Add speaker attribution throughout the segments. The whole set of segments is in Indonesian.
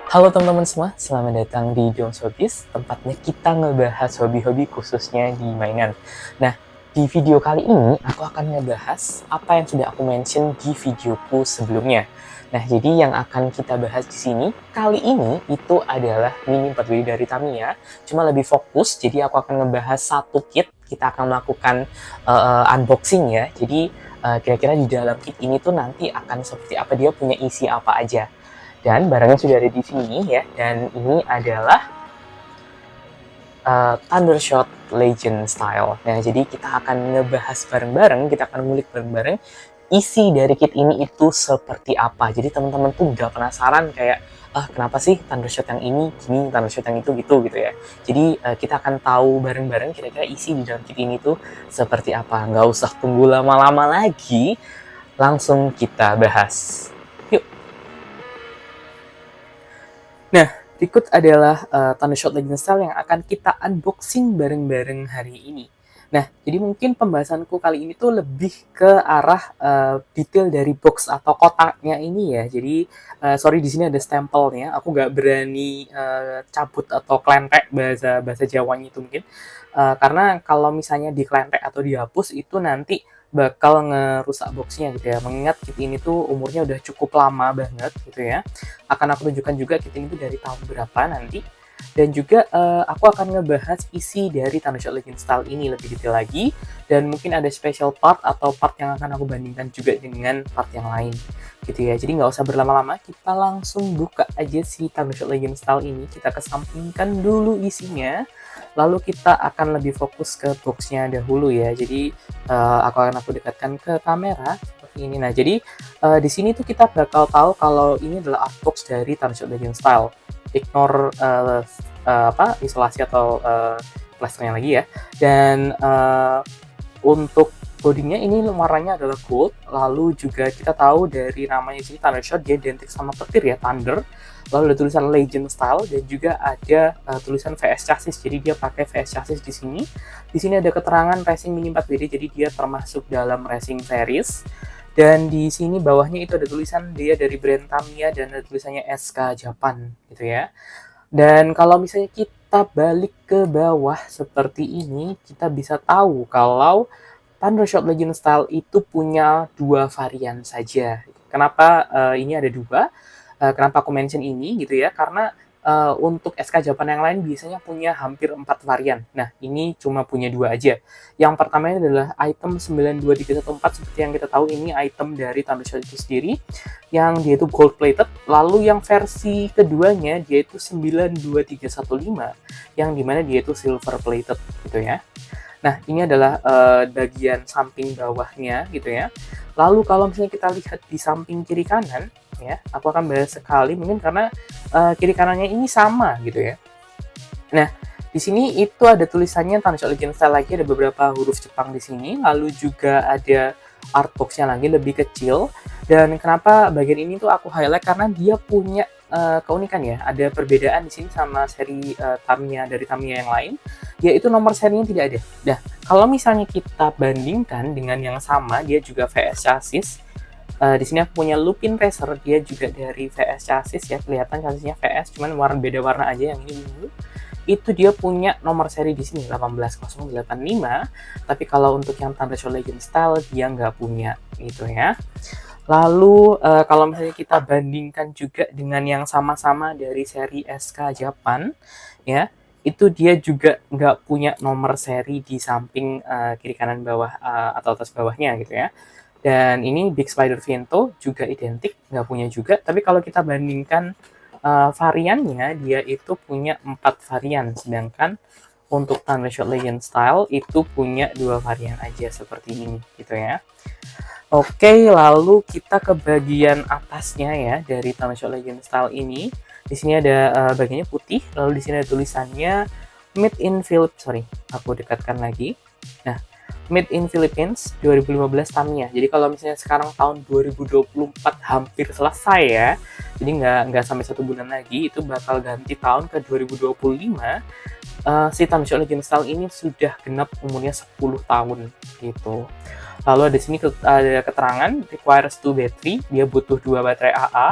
Speaker 1: Halo teman-teman semua, selamat datang di Jones Hobbies, tempatnya kita ngebahas hobi-hobi khususnya di mainan. Nah, di video kali ini aku akan ngebahas apa yang sudah aku mention di videoku sebelumnya. Nah, jadi yang akan kita bahas di sini kali ini itu adalah mini 4WD dari Tamiya, cuma lebih fokus. Jadi aku akan ngebahas satu kit, kita akan melakukan unboxing ya. Jadi kira-kira di dalam kit ini tuh nanti akan seperti apa, dia punya isi apa aja. Dan barangnya sudah ada di sini ya, dan ini adalah Thundershot Legend Style. Nah, jadi kita akan ngebahas bareng-bareng, kita akan ngulik bareng-bareng isi dari kit ini itu seperti apa. Jadi teman-teman tuh udah penasaran kayak, kenapa sih Thundershot yang ini gini, Thundershot yang itu gitu ya. Jadi kita akan tahu bareng-bareng kira-kira isi di dalam kit ini tuh seperti apa. Nggak usah tunggu lama-lama lagi, langsung kita bahas. Yuk. Nah, berikut adalah Thundershot Legend Style yang akan kita unboxing bareng-bareng hari ini. Nah, jadi mungkin pembahasanku kali ini tuh lebih ke arah detail dari box atau kotaknya ini ya. Jadi, sorry di sini ada stempelnya. Aku nggak berani cabut atau klentek bahasa bahasa Jawanya itu mungkin. Karena kalau misalnya diklentek atau dihapus itu nanti bakal ngerusak boxnya gitu ya. Mengingat kit ini tuh umurnya udah cukup lama banget gitu ya. Akan aku tunjukkan juga kit ini tuh dari tahun berapa nanti. Dan juga aku akan ngebahas isi dari Thundershot Legend Style ini lebih detail lagi. Dan mungkin ada special part atau part yang akan aku bandingkan juga dengan part yang lain gitu ya. Jadi nggak usah berlama-lama, kita langsung buka aja si Thundershot Legend Style ini. Kita kesampingkan dulu isinya. Lalu kita akan lebih fokus ke boxnya dahulu ya. Jadi aku dekatkan ke kamera seperti ini. Nah, jadi di sini tuh kita bakal tahu kalau ini adalah artbox dari Thundershot Legend Style. Ignore isolasi atau plasternya lagi ya. Dan untuk bodinya ini warnanya adalah gold. Lalu juga kita tahu dari namanya sini Thundershot, dia identik sama petir ya, thunder. Lalu ada tulisan Legend Style dan juga ada tulisan VS chassis. Jadi dia pakai VS chassis di sini. Di sini ada keterangan Racing Mini 4WD, jadi dia termasuk dalam racing series. Dan di sini bawahnya itu ada tulisan dia dari brand Tamiya dan ada tulisannya SK Japan gitu ya. Dan kalau misalnya kita balik ke bawah seperti ini, kita bisa tahu kalau Thundershot Legend Style itu punya dua varian saja. Kenapa ini ada dua? Kenapa aku mention ini gitu ya? Karena untuk SK Japan yang lain biasanya punya hampir 4 varian. Nah, ini cuma punya dua aja. Yang pertama ini adalah item 92314, seperti yang kita tahu ini item dari Thundershot itu sendiri, yang dia itu gold plated. Lalu yang versi keduanya dia itu 92315, yang dimana dia itu silver plated gitu ya. Nah, ini adalah bagian samping bawahnya gitu ya. Lalu kalau misalnya kita lihat di samping kiri kanan, ya, aku akan bahas sekali mungkin karena kiri kanannya ini sama gitu ya. Nah, di sini itu ada tulisannya Thundershot Legend Style lagi, ada beberapa huruf Jepang di sini, lalu juga ada artbox-nya lagi lebih kecil. Dan kenapa bagian ini tuh aku highlight karena dia punya keunikan ya, ada perbedaan di sini sama seri Tamiya dari Tamiya yang lain, yaitu nomor serinya tidak ada. Nah, kalau misalnya kita bandingkan dengan yang sama, dia juga VS chassis. Di sini aku punya Lupin Racer, dia juga dari VS chassis ya, kelihatan chassisnya VS, cuman beda warna aja, yang ini dulu. Itu dia punya nomor seri di sini 18085, tapi kalau untuk yang Thundershot Legend Style dia nggak punya gitu ya. Lalu kalau misalnya kita bandingkan juga dengan yang sama-sama dari seri SK Japan ya, itu dia juga nggak punya nomor seri di samping kiri kanan bawah atau atas bawahnya gitu ya. Dan ini Big Spider Vento juga identik, nggak punya juga. Tapi kalau kita bandingkan variannya, dia itu punya 4 varian, sedangkan untuk Thundershot Legend Style itu punya 2 varian aja seperti ini gitu ya. Oke, lalu kita ke bagian atasnya ya dari Thundershot Legend Style ini. Di sini ada bagiannya putih, lalu di sini ada tulisannya Made in Philippines. Sorry, aku dekatkan lagi. Nah, Made in Philippines 2015 Tamiya. Jadi kalau misalnya sekarang tahun 2024 hampir selesai ya. Jadi nggak sampai 1 bulan lagi, itu bakal ganti tahun ke 2025. Si Thundershot Legend Style ini sudah genap umurnya 10 tahun gitu. Lalu di sini ada keterangan requires 2 battery, dia butuh 2 baterai AA.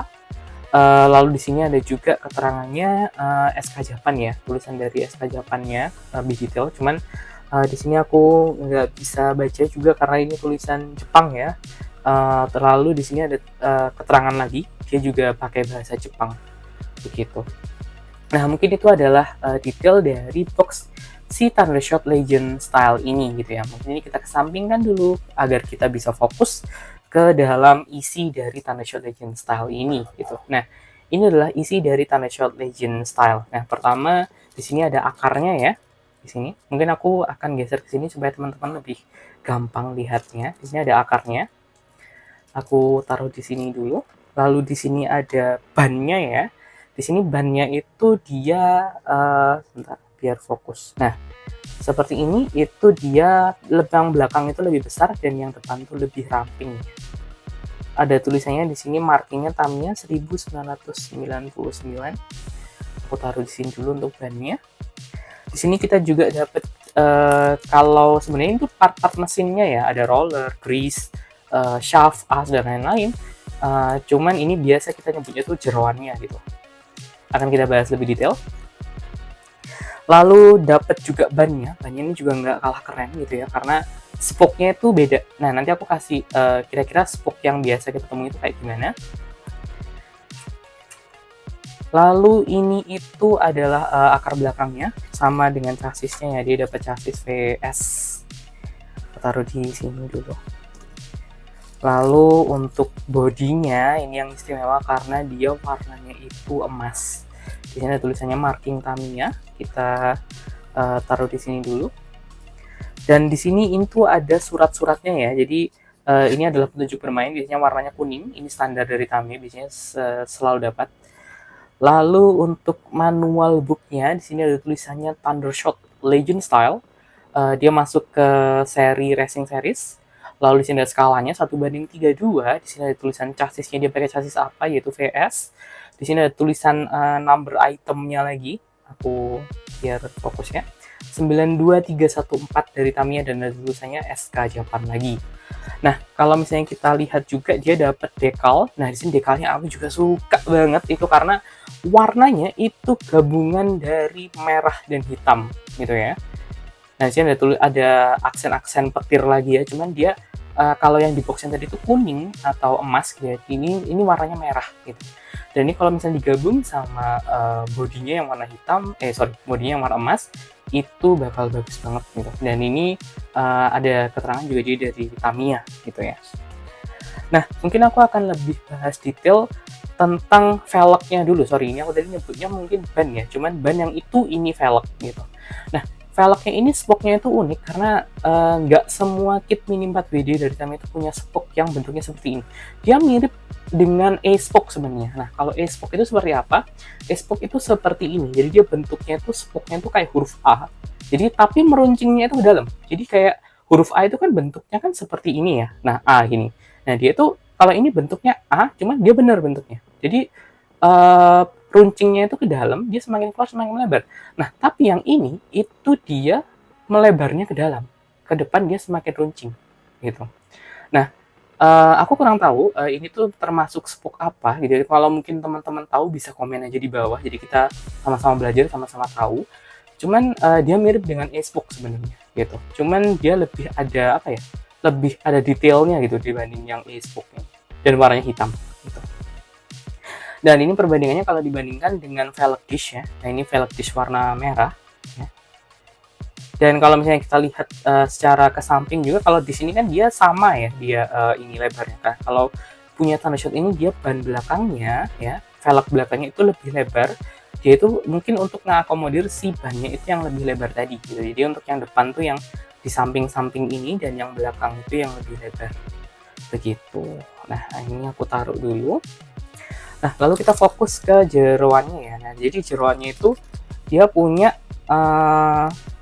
Speaker 1: Lalu di sini ada juga keterangannya SK Japan ya, tulisan dari SK Japannya lebih detail. Cuman di sini aku nggak bisa baca juga karena ini tulisan Jepang ya. Terlalu di sini ada keterangan lagi, dia juga pakai bahasa Jepang begitu. Nah, mungkin itu adalah detail dari box si Thundershot Legend Style ini gitu ya. Mungkin ini kita kesampingkan dulu agar kita bisa fokus ke dalam isi dari Thundershot Legend Style ini gitu. Nah, ini adalah isi dari Thundershot Legend Style. Nah, pertama di sini ada akarnya ya. Di sini. Mungkin aku akan geser ke sini supaya teman-teman lebih gampang lihatnya. Di sini ada akarnya. Aku taruh di sini dulu. Lalu di sini ada bannya ya. Di sini bannya itu dia sebentar biar fokus. Nah, seperti ini itu dia yang belakang itu lebih besar dan yang depan itu lebih ramping. Ada tulisannya di sini, markingnya Tamiya 1999. Aku taruh di sini dulu untuk bannya. Di sini kita juga dapat kalau sebenarnya itu part-part mesinnya ya, ada roller, grease, shaft, as dan lain-lain. Cuman ini biasa kita nyebutnya tuh jeroannya gitu. Akan kita bahas lebih detail. Lalu dapat juga bannya ini juga nggak kalah keren gitu ya, karena spoke-nya itu beda. Nah, nanti aku kasih kira-kira spoke yang biasa kita temui itu kayak gimana. Lalu ini itu adalah akar belakangnya, sama dengan chassisnya ya, dia dapat chassis VS. Kita taruh di sini dulu. Lalu untuk bodinya ini yang istimewa karena dia warnanya itu emas. Di sini ada tulisannya marking Tamiya. Kita taruh di sini dulu. Dan di sini itu ada surat-suratnya ya. Jadi ini adalah petunjuk bermain. Biasanya warnanya kuning. Ini standar dari Tamiya. Biasanya selalu dapat. Lalu untuk manual booknya di sini ada tulisannya Thundershot Legend Style. Dia masuk ke seri Racing Series. Lalu di sini ada skalanya 1:32. Di sini ada tulisan chassisnya, dia pakai chassis apa, yaitu VS. Di sini ada tulisan number itemnya lagi. Aku biar fokusnya. 92314 dari Tamiya dan ada tulisannya SK Japan lagi. Nah, kalau misalnya kita lihat juga dia dapat dekal. Nah, di sini dekalnya aku juga suka banget itu karena warnanya itu gabungan dari merah dan hitam gitu ya. Nah, di sini ada aksen-aksen petir lagi ya, cuman dia kalau yang di box yang tadi itu kuning atau emas gitu ya, ini warnanya merah gitu. Dan ini kalau misalnya digabung sama bodinya yang warna hitam, bodinya yang warna emas, itu bakal bagus banget gitu. Dan ini ada keterangan juga dia dari Tamiya gitu ya. Nah, mungkin aku akan lebih bahas detail tentang velgnya dulu. Ini aku tadi nyebutnya mungkin ban ya, cuman ban yang itu ini velg gitu. Nah, velgnya ini spoke-nya itu unik karena nggak semua kit Mini 4WD dari Tamiya itu punya spoke yang bentuknya seperti ini. Dia mirip dengan A-spoke sebenarnya. Nah, kalau A-spoke itu seperti apa? A-spoke itu seperti ini. Jadi dia bentuknya itu spoke-nya itu kayak huruf A. Jadi tapi meruncingnya itu ke dalam. Jadi kayak huruf A itu kan bentuknya kan seperti ini ya. Nah, A gini. Nah, dia itu kalau ini bentuknya A, cuman dia benar bentuknya. Jadi runcingnya itu ke dalam, dia semakin keluar semakin melebar. Nah, tapi yang ini itu dia melebarnya ke dalam, ke depan dia semakin runcing, gitu. Nah, aku kurang tahu ini tuh termasuk spoke apa, gitu. Jadi kalau mungkin teman-teman tahu bisa komen aja di bawah. Jadi kita sama-sama belajar, sama-sama tahu. Cuman dia mirip dengan A-spoke sebenarnya, gitu. Cuman dia lebih ada apa ya? Lebih ada detailnya gitu dibanding yang A-spoke-nya. Dan warnanya hitam, gitu. Dan ini perbandingannya kalau dibandingkan dengan velg dish ya. Nah, ini velg dish warna merah ya. Dan kalau misalnya kita lihat secara ke samping juga, kalau di sini kan dia sama ya, dia ini lebarnya kan. Kalau punya Thundershot ini dia ban belakangnya ya, velg belakangnya itu lebih lebar. Dia itu mungkin untuk mengakomodir si bannya itu yang lebih lebar tadi gitu. Jadi untuk yang depan tuh yang di samping-samping ini dan yang belakang itu yang lebih lebar. Begitu. Nah, ini aku taruh dulu. Nah, lalu kita fokus ke jeroannya ya. Nah, jadi jeroannya itu dia punya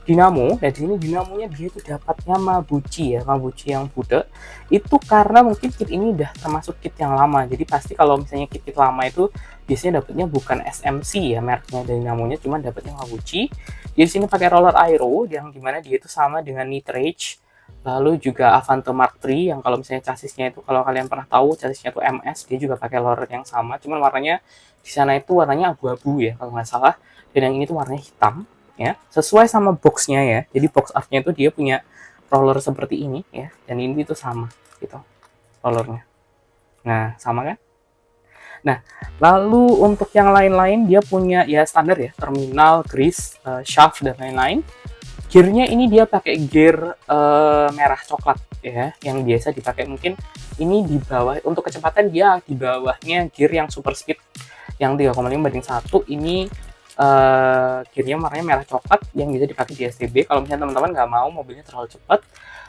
Speaker 1: dinamo. Dan di sini dinamonya dia itu dapatnya Mabuchi ya, Mabuchi yang butek. Itu karena mungkin kit ini udah termasuk kit yang lama. Jadi pasti kalau misalnya kit-kit lama itu biasanya dapatnya bukan SMC ya mereknya dinamonya, cuma dapatnya Mabuchi. Jadi di sini pakai roller aero yang dimana dia itu sama dengan nitrage Lalu juga Avante Mark III yang kalau misalnya chassisnya itu, kalau kalian pernah tahu chassisnya itu MS, dia juga pakai lorer yang sama, cuman warnanya di sana itu warnanya abu-abu ya kalau nggak salah, dan yang ini tuh warnanya hitam ya, sesuai sama boxnya ya. Jadi box artnya itu dia punya roller seperti ini ya, dan ini tuh sama gitu rollernya. Nah, sama kan? Nah, lalu untuk yang lain-lain dia punya ya standar ya, terminal, grease, shaft dan lain-lain. Gearnya ini dia pakai gear merah coklat ya, yang biasa dipakai mungkin ini di bawah untuk kecepatan dia di bawahnya gear yang super speed yang 3,5/1. Ini gearnya warnanya merah coklat yang bisa dipakai di STB kalau misalnya teman-teman nggak mau mobilnya terlalu cepat.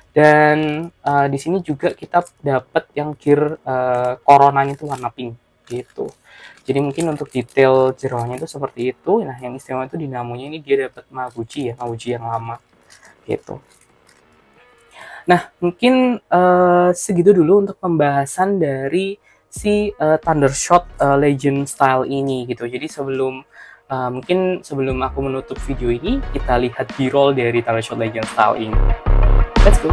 Speaker 1: Dan di sini juga kita dapat yang gear coronanya itu warna pink gitu. Jadi mungkin untuk detail jeroannya itu seperti itu. Nah, yang istimewa itu dinamonya ini dia dapat Mabuchi ya, Mabuchi yang lama gitu. Nah, mungkin segitu dulu untuk pembahasan dari si Thundershot Legend Style ini gitu. Jadi mungkin sebelum aku menutup video ini, kita lihat B-roll dari Thundershot Legend Style ini. Let's go!